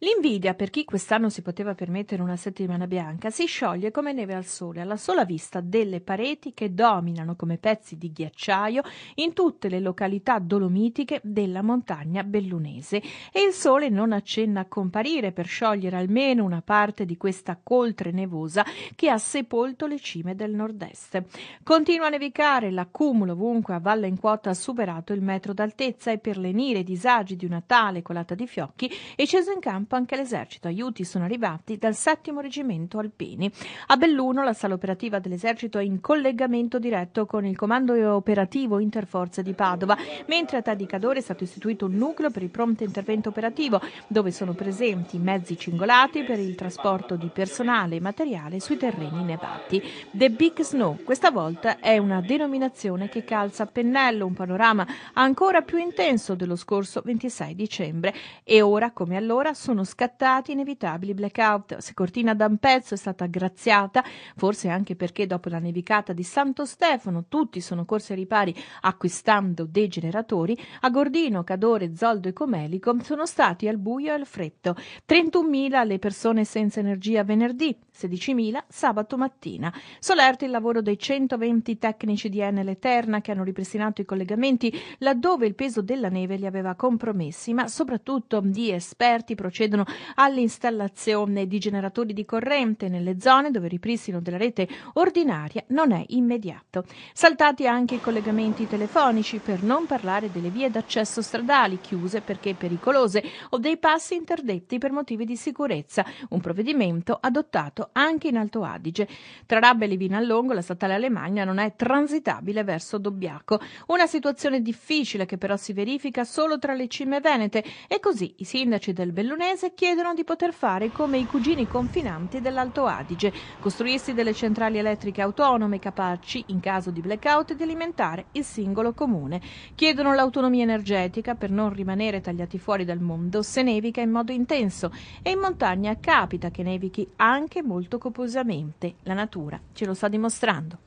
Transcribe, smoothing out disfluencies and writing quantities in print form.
L'invidia per chi quest'anno si poteva permettere una settimana bianca si scioglie come neve al sole alla sola vista delle pareti che dominano come pezzi di ghiacciaio in tutte le località dolomitiche della montagna bellunese e il sole non accenna a comparire per sciogliere almeno una parte di questa coltre nevosa che ha sepolto le cime del nord-est. Continua a nevicare, l'accumulo ovunque a valle in quota ha superato il metro d'altezza e per lenire i disagi di una tale colata di fiocchi è sceso in campo anche l'esercito. Aiuti sono arrivati dal 7° reggimento alpini. A Belluno la sala operativa dell'esercito è in collegamento diretto con il comando operativo interforze di Padova, mentre a Tadicadore è stato istituito un nucleo per il pronto intervento operativo, dove sono presenti mezzi cingolati per il trasporto di personale e materiale sui terreni nevati. The Big Snow questa volta è una denominazione che calza a pennello, un panorama ancora più intenso dello scorso 26 dicembre e ora come allora sono scattati inevitabili blackout. Se Cortina d'Ampezzo è stata graziata, forse anche perché dopo la nevicata di Santo Stefano tutti sono corsi ai ripari acquistando dei generatori, a Gordino, Cadore, Zoldo e Comelico sono stati al buio e al freddo. 31.000 le persone senza energia venerdì, 16.000 sabato mattina. Solerto il lavoro dei 120 tecnici di Enel Terna che hanno ripristinato i collegamenti laddove il peso della neve li aveva compromessi, ma soprattutto di esperti procedono all'installazione di generatori di corrente nelle zone dove il ripristino della rete ordinaria non è immediato. Saltati anche i collegamenti telefonici, per non parlare delle vie d'accesso stradali chiuse perché pericolose o dei passi interdetti per motivi di sicurezza, un provvedimento adottato anche in Alto Adige. Tra Rabba e Livinallongo la statale Alemagna non è transitabile verso Dobbiaco, una situazione difficile che però si verifica solo tra le cime venete e così i sindaci del Bellunese chiedono di poter fare come i cugini confinanti dell'Alto Adige, costruirsi delle centrali elettriche autonome capaci, in caso di blackout, di alimentare il singolo comune. Chiedono l'autonomia energetica per non rimanere tagliati fuori dal mondo se nevica in modo intenso e in montagna capita che nevichi anche molto copiosamente. La natura ce lo sta dimostrando.